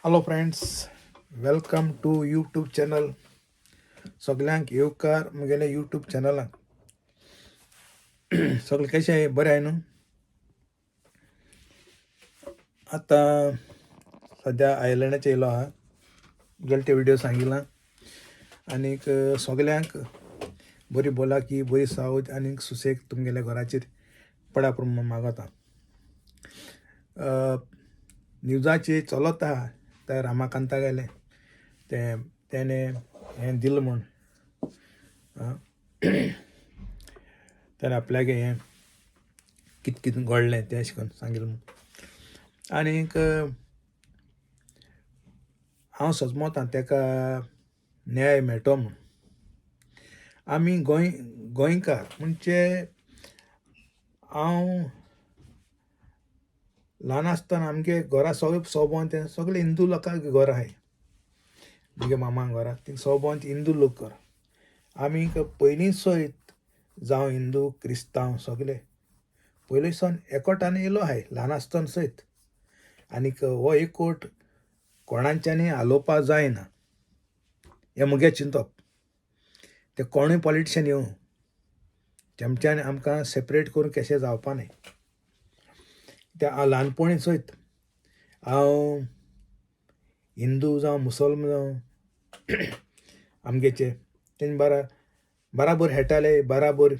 Hello friends, welcome to YouTube channel. सगळ्यांक येवकार म्हगेले YouTube चॅनलाक. सगळे कशे आहे? बरे आहे न्हू? आतां सद्या आयलँडाचे येयलो आहा. गेले ते व्हिडिओ सांगिला. आनीक सगल्यांक बरी भलायकी, बरी सावध आनीक सुसेग तुमगेल्या घराचेर पडा म्हूण मागता. न्यूजाचेर चलत आहा ते रामाकांता गेले तेणे हें दिलें म्हूण ताणें आपल्यागे हें कितें कितें घडलें तें अशें करून सांगिल्लें म्हूण. आनीक हांव समजता तेका न्याय मेळटो म्हूण. आमी गोंयकार म्हणजे हांव ल्हान आसतना आमगे घरा सगळे सगळे हिंदू लोकांक घर आहाय. म्हगे मामा घरा थिंग सोबोंत हिंदू लोक घर. आमी पयलीं सयत जावं हिंदू क्रिस्तांव सगळे पयलीं सावन एकवटान येयलो आहाय ल्हान आसतना सयत. आनीक हो एकवट कोणाच्यानी हालोवपा जायना हें मुगे चिंतप. ते कोणूय पॉलिटिशियन येवं तेमच्यानी आमकां सेपरेट करून केशें जावपा न्हय. ते हांव ल्हानपणी सयत हांव हिंदू जावं मुसलमान जावं आमगेचे तेणी बाराबर खेळटाले, बाराबर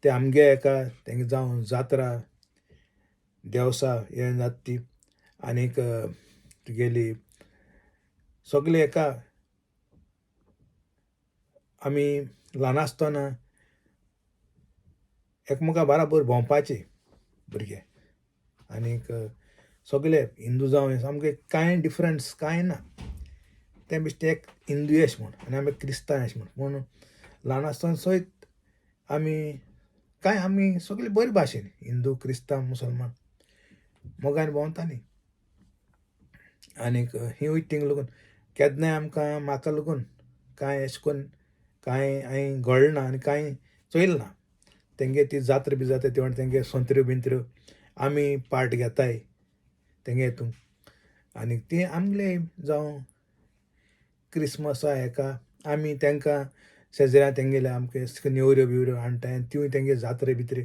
ते आमगे हेका तेंगे जावं जात्रा देवसा हें जाता ती. आनीक तुगेली सगळे हेका आमी ल्हान आसतना एकमुका बाराबर भोंवपाचे भुरगे. आनीक सगळे हिंदू जावं हे सामके कांय डिफरंस कांय ना. ते बेश्टे एक हिंदू एश म्हूण आनी आमी क्रिस्तांव एश म्हूण ल्हान आसतना सयत आमी सगळे बरे भाशेन हिंदू क्रिस्तांव मुसलमान मोगान भोंवतालीं. आनीक ही वयता थिंग लागून केन्नाय आमकां म्हाका लागून कांय अशें करून कांय हांवें घडना आनी कांय चोयल ना. तेंगे ती जात्रा बी जाता तेवण तेंगे संत्र्यो बिंत्र्यो आमी पार्ट घेताय तेंगे हितून. आनीक ती आमगे जावं क्रिस्मसा हेका आमी तेंकां शेजऱ्या तेंगेले आमगे नेवऱ्यो बिवऱ्यो हाडटाय आनी तिवूय तेंगे जात्रे बित्रे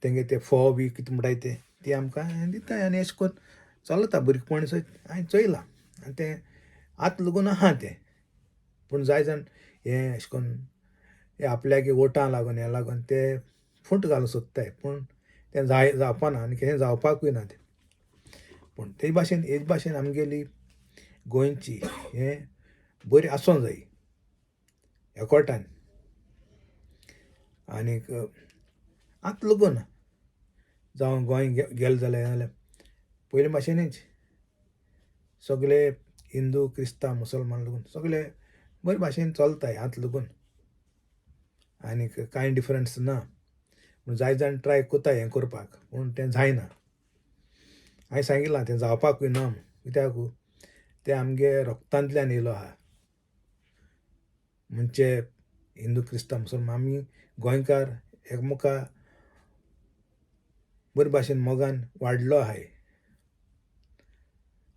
तेंगे ते फोव बी कितें म्हणटाय ते ती आमकां दिताय. आनी अशें करून चलता भुरगेपण सयत हांवें चोयलां. आनी तें आतां लागून आहा तें. पूण जाय जाण हें अशें करून हे आपल्यागे वोटां लागून हें लागून ते फूट घालूंक सोदताय. पूण तें जावपाना आनी केन्ना जावपाकूय ना तें. पूण तेच भाशेन आमगेली गोंयची हें बरी आसूं जायी एकवटान. आनीक आतां लागून जावं गोंय गेले जाल्यार पयलीं भाशेनूच सगळे हिंदू क्रिस्तांव मुसलमान लागून सगळे बरे भाशेन चलताय आतां लागून. आनीक कांय डिफरंस ना. पूण जाय जाण ट्राय कोत्ताय हें करपाक पूण तें जायना. हांवें सांगिलां तें जावपाकूय ना म्हूण. कित्याक तें आमगे रोगतांतल्यान येयलो आहा. म्हणजे हिंदू क्रिस्तांव मुसलमान आमी गोंयकार एकमुका बरे भाशेन मोगान वाडलो आहाय.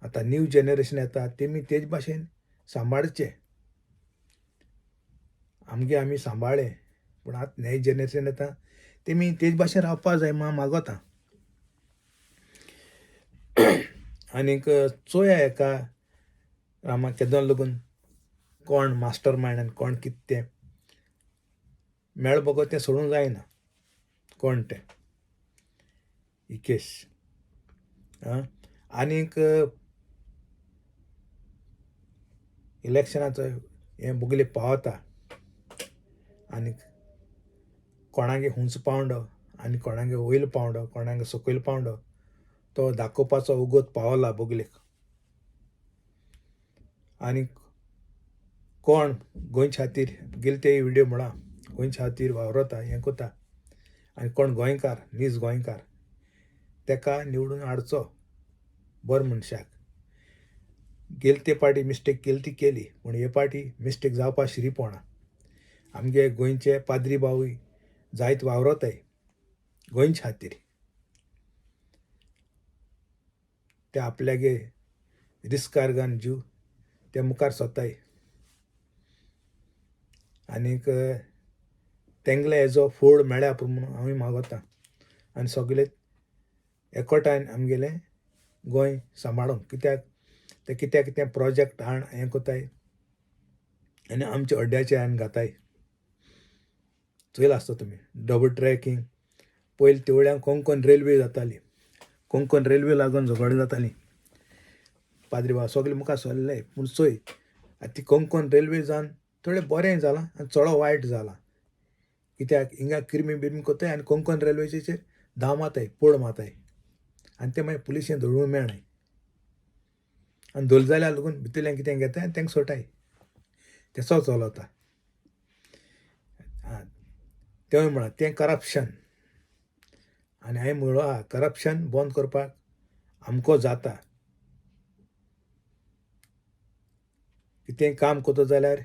आतां न्यू जेनरेशन येता तेमी तेच भाशेन सांबाळचें. आमी सांबाळ्ळें पूण आतां नॅक्स्ट जेनरेशन येता तेमी तेच भाशेन रावपा जाय म्हूण हांव मागोतां. आनीक चोया हेका रामा केदोन लागून कोण मास्टर मायंड आनी कोण कितें तें मेळ बगो तें सोडूंक जायना. कोण तें ही केस आनीक इलेक्शनाचो हें बोगले पावता आनीक कोणागे हुंच पावंडो आनी कोणागे वयर पावंडो कोणागे सकयल पावंडो तो दाखोवपाचो उगोत पावला बोगलेक. आनीक कोण गोंयच्या खातीर गेले ते व्हिडिओ म्हणा गोंयच्या खातीर वावरता हें कोता आनी कोण गोंयकार नीज गोंयकार तेका निवडून हाडचो बरो मनशाक. गेले ते पाटी मिस्टेक केली ती केली पूण हे पाटी मिस्टेक जावपा शिरी पोडना. आमगे गोंयचे पाद्री बावूय जायत वावरताय गोंयच्या खातीर. ते आपल्यागे रिस्कार घालन जीव ते मुखार सोताय आनीक तेंगले हेजो फोड मेळ्या म्हूण हांव मागोता आनी सगळे एकवटान आमगेलें गोंय सांबाळूंक कित्याक ते कितें प्रोजेक्ट हें कोताय आनी आमच्या अड्ड्याचे घाताय. चोयला आसता तुमी डबल ट्रॅकींग पयलीं तेवळ्यांक कोंकण रेल्वे जाताली, कोंकण रेल्वे लागून झगड जाताली, पाद्रीबाब सगळे मुखार सरले. पूण चोय आतां ती कोंकण रेल्वे जावन थोडें बरें जालां आनी चड वायट जालां. कित्याक हिंगा क्रिमी बिर्मी कोताय आनी कोंकण रेल्वेचेर धांव माताय, पोड माताय आनी ते मागीर पुलिशें धरून मेळनाय आनी धरलें जाल्यार लागून भितरल्यान कितें घेताय आनी तेंकां सोटाय. तेसो चलता. तें म्हणा तें करप्शन आनी हांवें म्हणलो करप्शन बंद करपाक आमको जाता. कितें काम कोता जाल्यार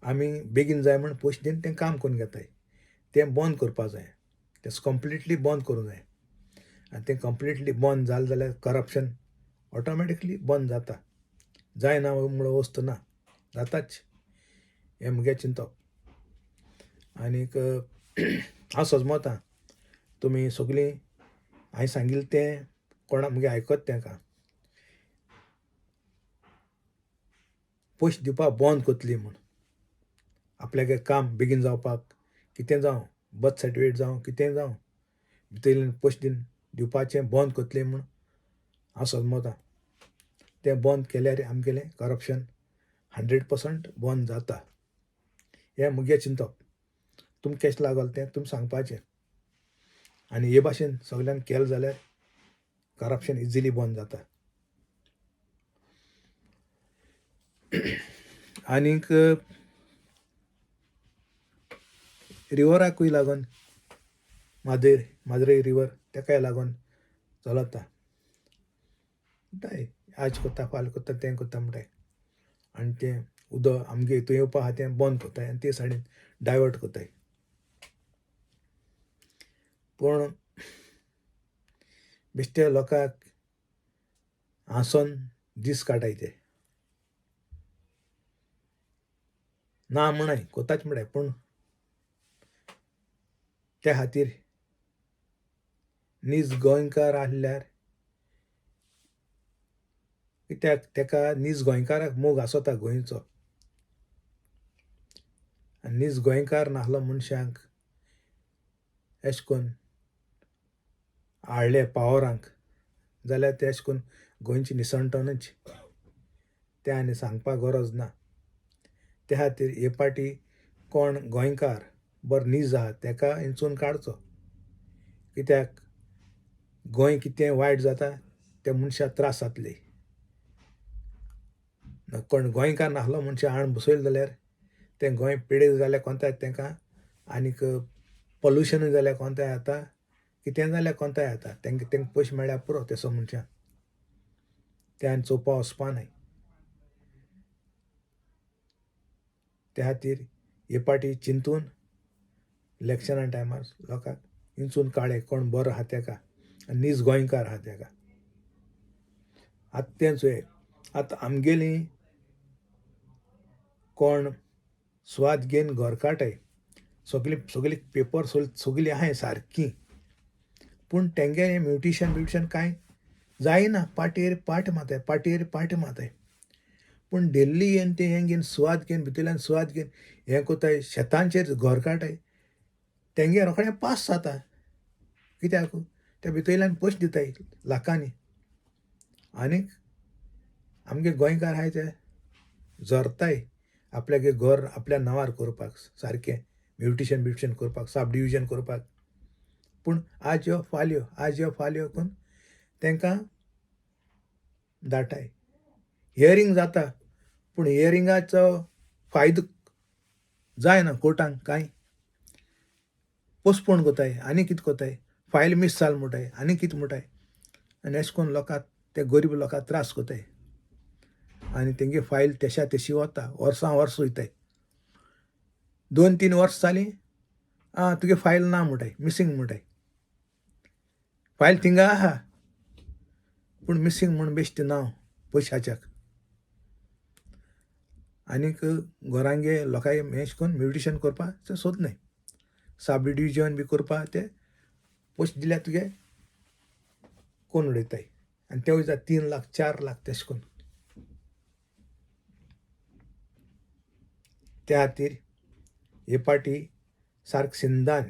आमी बेगीन जाय म्हूण पयशे दिवन तें काम करून घेताय. तें बंद करपा जाय. तें कंप्लिटली बंद करूंक जाय आनी तें कंप्लिटली बंद जालें जाल्यार करप्शन ऑटोमॅटिकली बंद जाता. जायना म्हणून वस्त ना, जाताच. हें मुगे चिंतप. आनीक हांव सजमतां तुमी सगळीं हांवें सांगिल्लें तें कोणाक मुगे आयकत तेंकां पयशे दिवपाक बंद कोतली म्हूण. आपल्यागे काम बेगीन जावपाक कितें जावं बर्थ सर्टिफिकेट जावं कितें जावं भितरल्यान पयशे दिन दिवपाचें बंद कोतलें म्हूण हांव सजमतां. तें बंद केल्यार आमगेलें करप्शन 100% बंद जाता. हें मुगे चिंतप. तुमकां केशें लागोलें तें तुमी सांगपाचें आनी हे भाशेन सगळ्यान केलें जाल्यार करप्शन इजिली बंद जाता. आनीक रिवराकूय लागून माद्रे रिवर तेकाय लागून चलता. म्हणटाय आज कोत्ता फाल्यां कोत्ता तें कोत्ता म्हणटाय आनी तें उदक आमगे हितून येवपा आहा तें बंद कोताय आनी ते सायडीन डायवर्ट कोताय. पूण बेश्टे लोकांक हांसोन दीस काडटाय ते ना म्हणाय कोताच म्हणाय. पूण त्या खातीर नीज गोंयकार आसल्यार कित्याक तेका नीज गोंयकाराक मोग आसोता गोंयचो आनी नीज गोंयकार नासलो मनशांक अशें करून हाडले पावरांक जाल्यार ते अशें करून गोंयची निसणटणूच तें आनी सांगपाक गरज ना. त्या खातीर हे पाटी कोण गोंयकार बरो नीज आहा तेका हिंचून काडचो. कित्याक गोंय कितें वायट जाता त्या मनशाक त्रास जातले. कोण गोंयकार नासलो मनशां हाडून बसयलो जाल्यार तें गोंय पिडेस्त जाल्यार कोंताय तेंकां आनीक पोल्युशनूय जाल्यार कोंताय जाता, कितें जाल्यार कोंताय जाता. तेंकां पयशे मेळ्ळ्यार पुरो तेसो मनशाक. तें आनी चोवपा वचपा न्हय. त्या खातीर हे पाटी चिंतून इलेक्शना टायमार लोकांक हिंचून काडे कोण बरो आहा तेका आनी नीज गोंयकार आहा तेका. आतां तें चोय आतां आमगेलीं कोण स्वाद घेवन घर काटाय सगळीं पेपर सगळीं आहाय सारकीं पूण तेंगे म्युटिशन कांय जायना. पाटयेर पाट माताय. पूण डेल्ली येवन तें हें घेवन स्वाद घेवन भितरल्यान स्वाद घेवन हें कोताय शेतांचेर घर काटाय तेंगे रोखडें पास जाता. कित्याक ते भितरल्यान पयशे दिताय लाखांनी. आनीक आमगे गोंयकार आहाय ते झरताय आपल्यागे घर आपल्या नांवार करपाक सारकें म्युटिशन करपाक सब डिविजन करपाक. पूण आज यो फाल्यो करून तेंकां धाडटाय. हियरींग जाता पूण हियरिंगाचो फायदो जायना कोर्टांक कांय. पोस्टपोन कोताय आनी कितें कोताय फायल मिस जाल म्हणटाय आनी कितें म्हणटाय आनी अशें करून लोकांक ते गरीब लोकांक त्रास कोताय आनी तेंगे फायल तेशा तेशी वता. वर्सां वयताय. 2-3 वर्स जालीं तुगे फायल ना म्हणटाय मिसींग म्हणटाय. फायल थिंगा आहा पूण मिसींग म्हूण बेश्टें नांव पयशाच्याक. आनीक घरांगे लोकांक हें करून म्युटिशन करपाक ते सोदनाय. सब डिविजन बी करपाक ते पयशे दिल्यार तुगे कोण उडयताय आनी ते वयता 3 लाख 4 लाख तेशें करून. त्या खातीर हे पाटी सारक सिंधान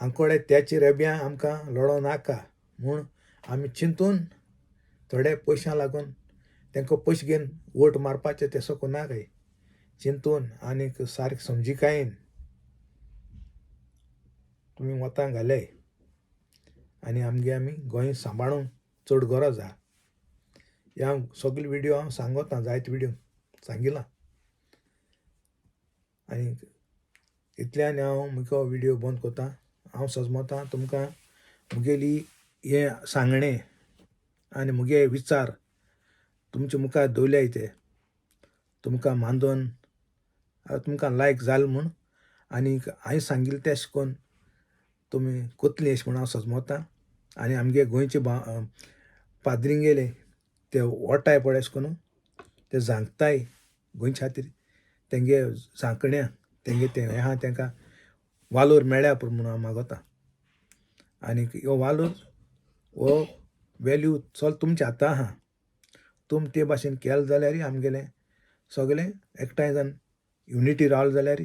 आंकोडे त्याची रेब्यां आमकां लडो नाका म्हूण आमी चिंतून थोडे पयशां लागून तांकां पयशे घेवन वोट मारपाचें तेसो कोनाकाय. चिंतून आनीक सारक समजिकायेन तुमी वतां घाले आनी आमी गोंय सांबाळूंक चड गरज आहा. ह्या सगळे व्हिडियो हांव सांगोता, जायते व्हिडियो सांगिलां. आनी इतल्यान हांव मुगो व्हिडियो बंद कोतां. हांव सजमतां तुमकां मुगेली हे सांगणें आनी मुगे विचार तुमचे मुखार दवरल्याय ते तुमकां मानून तुमकां लायक जालें म्हूण आनीक हांवें सांगिल्लें तेशें कोन्न तुमी कोतलीं अशें म्हूण हांव सजमतां. आनी आमगे गोंयचे पाद्रिंगेले ते ओटाय पळय अशें करून ते जांकताय गोंयच्या खातीर तेंगे जांकण्या तेंगे ते हें आहा तांकां वालोर मेळ्ळ्या पूण म्हणून हांव मागोतां. आनीक हो वालोर हो वेल्यू चल तुमच्या हातां आहा. तुम ते भाशेन केलें जाल्यार आमगेलें सगळें एकठांय जावन युनिटी रावलें जाल्यार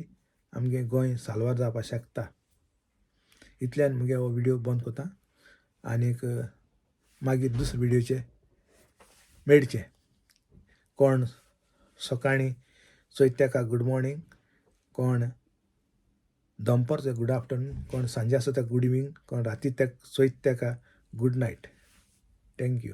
आमगे गोंय साल्वार जावपाक शकता. इतल्यान मुगे हो व्हिडियो बंद कोतां आनीक मागीर दुसरे व्हिडियोचे मेळचे. कोण सकाळीं चोयत तेका गूड मॉर्निंग, कोण दनपार ते गूड आफ्टरनून, कोण सांजे आसा तेका गूड इवनिंग, कोण राती चोयत तेका गूड नायट. थँक्यू.